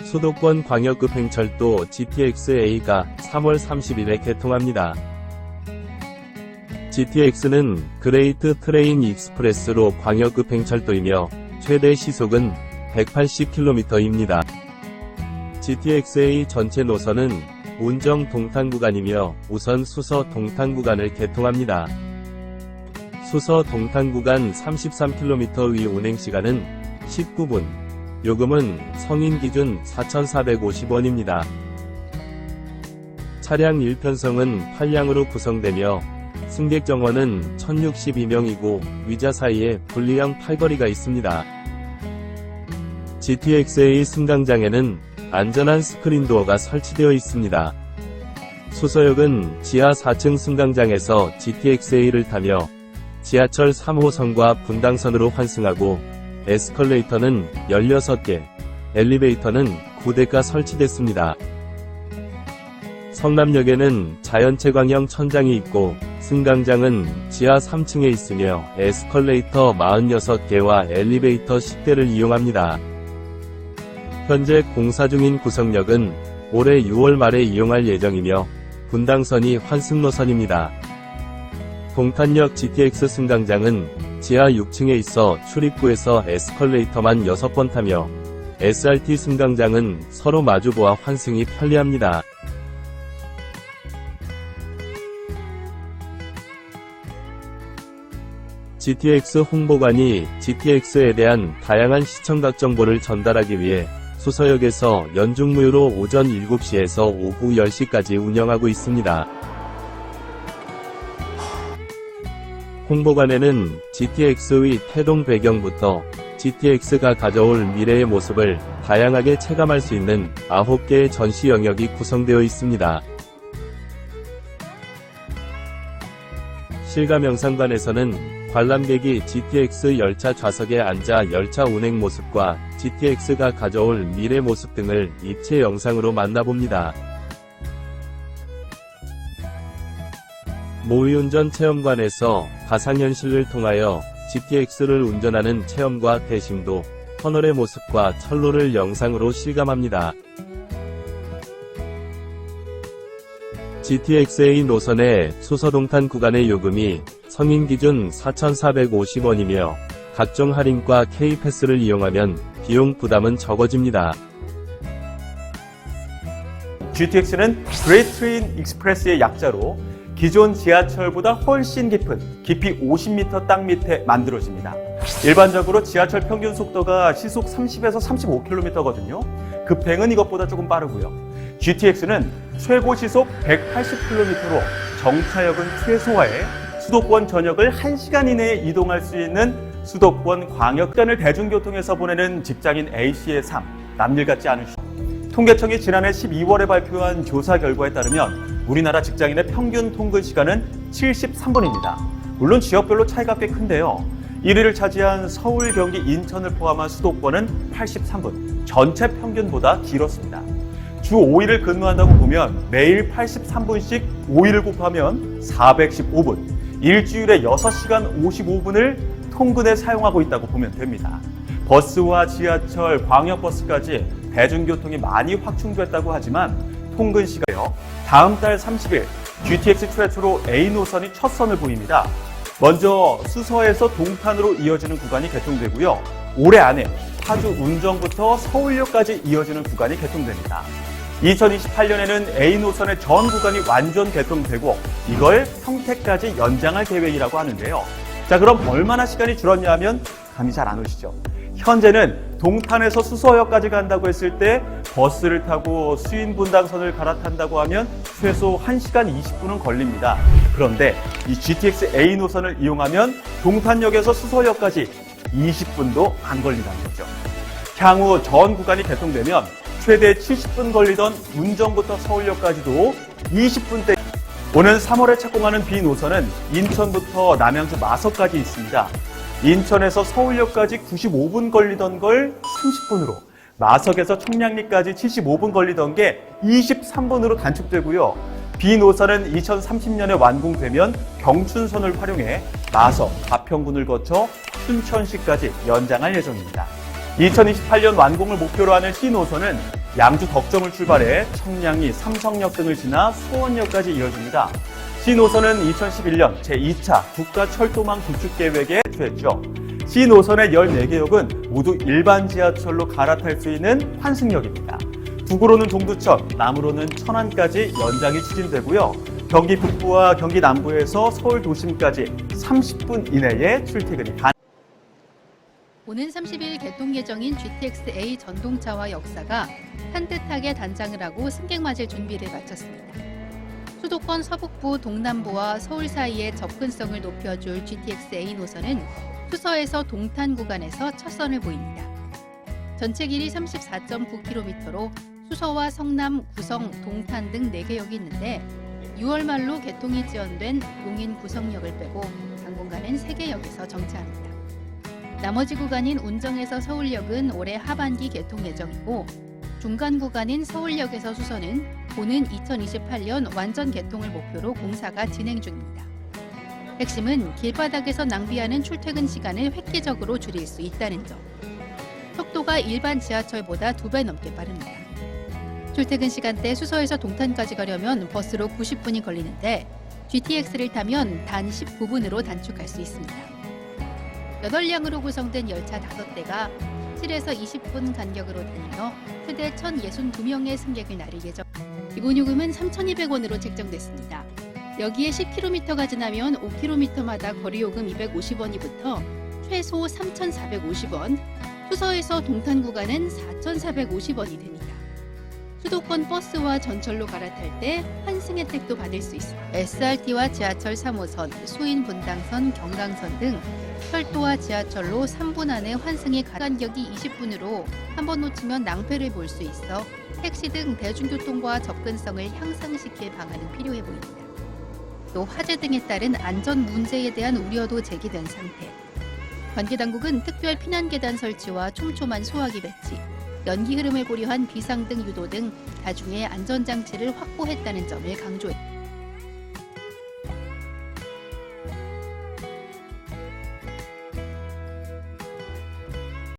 수도권 광역급행철도 GTX-A가 3월 30일에 개통합니다. GTX는 그레이트 트레인 익스프레스로 광역급행철도이며 최대 시속은 180km입니다. GTX-A 전체 노선은 운정 동탄 구간이며 우선 수서 동탄 구간을 개통합니다. 수서 동탄 구간 33km의 운행시간은 19분, 요금은 성인 기준 4,450원입니다. 차량 1편성은 8량으로 구성되며 승객 정원은 1062명이고 위자 사이에 분리형 팔거리가 있습니다. GTX-A 승강장에는 안전한 스크린도어가 설치되어 있습니다. 수서역은 지하 4층 승강장에서 GTX-A를 타며 지하철 3호선과 분당선으로 환승하고 에스컬레이터는 16개, 엘리베이터는 9대가 설치됐습니다. 성남역에는 자연채광형 천장이 있고 승강장은 지하 3층에 있으며 에스컬레이터 46개와 엘리베이터 10대를 이용합니다. 현재 공사 중인 구성역은 올해 6월 말에 이용할 예정이며 분당선이 환승 노선입니다. 동탄역 GTX 승강장은 지하 6층에 있어 출입구에서 에스컬레이터만 6번 타며 SRT 승강장은 서로 마주보아 환승이 편리합니다. GTX 홍보관이 GTX에 대한 다양한 시청각 정보를 전달하기 위해 수서역에서 연중무휴로 오전 7시에서 오후 10시까지 운영하고 있습니다. 홍보관에는 GTX의 태동 배경부터 GTX가 가져올 미래의 모습을 다양하게 체감할 수 있는 9개의 전시 영역이 구성되어 있습니다. 실감영상관에서는 관람객이 GTX 열차 좌석에 앉아 열차 운행 모습과 GTX가 가져올 미래 모습 등을 입체 영상으로 만나봅니다. 모의운전 체험관에서 가상현실을 통하여 GTX를 운전하는 체험과 대심도, 터널의 모습과 철로를 영상으로 실감합니다. GTX-A 노선의 수서동탄 구간의 요금이 성인 기준 4,450원이며 각종 할인과 K패스를 이용하면 비용 부담은 적어집니다. GTX는 그레이트 트레인 익스프레스의 약자로 기존 지하철보다 훨씬 깊은 깊이 50m 땅 밑에 만들어집니다. 일반적으로 지하철 평균 속도가 시속 30에서 35km거든요. 급행은 이것보다 조금 빠르고요. GTX는 최고 시속 180km로 정차역은 최소화해 수도권 전역을 1시간 이내에 이동할 수 있는 수도권 광역간을 대중교통에서 보내는 직장인 A씨의 삶, 남일 같지 않으시죠? 통계청이 지난해 12월에 발표한 조사 결과에 따르면 우리나라 직장인의 평균 통근 시간은 73분입니다. 물론 지역별로 차이가 꽤 큰데요. 1위를 차지한 서울, 경기, 인천을 포함한 수도권은 83분, 전체 평균보다 길었습니다. 주 5일을 근무한다고 보면 매일 83분씩 5일을 곱하면 415분, 일주일에 6시간 55분을 통근에 사용하고 있다고 보면 됩니다. 버스와 지하철, 광역버스까지 대중교통이 많이 확충됐다고 하지만 통근 시간이요. 다음 달 30일 GTX 최초로 A 노선이 첫 선을 보입니다. 먼저 수서에서 동탄으로 이어지는 구간이 개통되고요. 올해 안에 파주 운정부터 서울역까지 이어지는 구간이 개통됩니다. 2028년에는 A 노선의 전 구간이 완전 개통되고 이걸 평택까지 연장할 계획이라고 하는데요. 자, 그럼 얼마나 시간이 줄었냐 하면 감이 잘 안 오시죠? 현재는 동탄에서 수서역까지 간다고 했을 때 버스를 타고 수인분당선을 갈아탄다고 하면 최소 1시간 20분은 걸립니다. 그런데 이 GTX A 노선을 이용하면 동탄역에서 수서역까지 20분도 안 걸린다는 거죠. 향후 전 구간이 개통되면 최대 70분 걸리던 운정부터 서울역까지도 20분대. 오는 3월에 착공하는 B 노선은 인천부터 남양주 마석까지 있습니다. 인천에서 서울역까지 95분 걸리던 걸 30분으로, 마석에서 청량리까지 75분 걸리던 게 23분으로 단축되고요. B 노선은 2030년에 완공되면 경춘선을 활용해 마석, 가평군을 거쳐 춘천시까지 연장할 예정입니다. 2028년 완공을 목표로 하는 C 노선은 양주 덕정을 출발해 청량리, 삼성역 등을 지나 수원역까지 이어집니다. C노선은 2011년 제2차 국가철도망 구축 계획에 투했죠. C노선의 14개 역은 모두 일반 지하철로 갈아탈 수 있는 환승역입니다. 북으로는 동두천, 남으로는 천안까지 연장이 추진되고요. 경기 북부와 경기 남부에서 서울 도심까지 30분 이내에 출퇴근이 가능합니다. 오는 30일 개통 예정인 GTX-A 전동차와 역사가 산뜻하게 단장을 하고 승객 맞을 준비를 마쳤습니다. 수도권 서북부, 동남부와 서울 사이의 접근성을 높여줄 GTX-A 노선은 수서에서 동탄 구간에서 첫 선을 보입니다. 전체 길이 34.9km로 수서와 성남, 구성, 동탄 등 4개 역이 있는데 6월 말로 개통이 지연된 용인 구성역을 빼고 당분간은 3개 역에서 정차합니다. 나머지 구간인 운정에서 서울역은 올해 하반기 개통 예정이고 중간 구간인 서울역에서 수서는 오는 2028년 완전 개통을 목표로 공사가 진행 중입니다. 핵심은 길바닥에서 낭비하는 출퇴근 시간을 획기적으로 줄일 수 있다는 점. 속도가 일반 지하철보다 2배 넘게 빠릅니다. 출퇴근 시간대 수서에서 동탄까지 가려면 버스로 90분이 걸리는데 GTX를 타면 단 19분으로 단축할 수 있습니다. 8량으로 구성된 열차 5대가 7에서 20분 간격으로 다니며 최대 1,062명의 승객을 나를 예정. 기본 요금은 3,200원으로 책정됐습니다. 여기에 10km가 지나면 5km마다 거리 요금 250원이부터 최소 3,450원, 수서에서 동탄 구간은 4,450원이 됩니다. 수도권 버스와 전철로 갈아탈 때 환승 혜택도 받을 수 있습니다. SRT와 지하철 3호선, 수인 분당선, 경강선 등 철도와 지하철로 3분 안에 환승이 간격이 20분으로 한 번 놓치면 낭패를 볼 수 있어 택시 등 대중교통과 접근성을 향상시킬 방안은 필요해 보입니다. 또 화재 등에 따른 안전 문제에 대한 우려도 제기된 상태. 관계당국은 특별 피난계단 설치와 촘촘한 소화기 배치, 연기 흐름을 고려한 비상등 유도 등 다중의 안전장치를 확보했다는 점을 강조했습니다.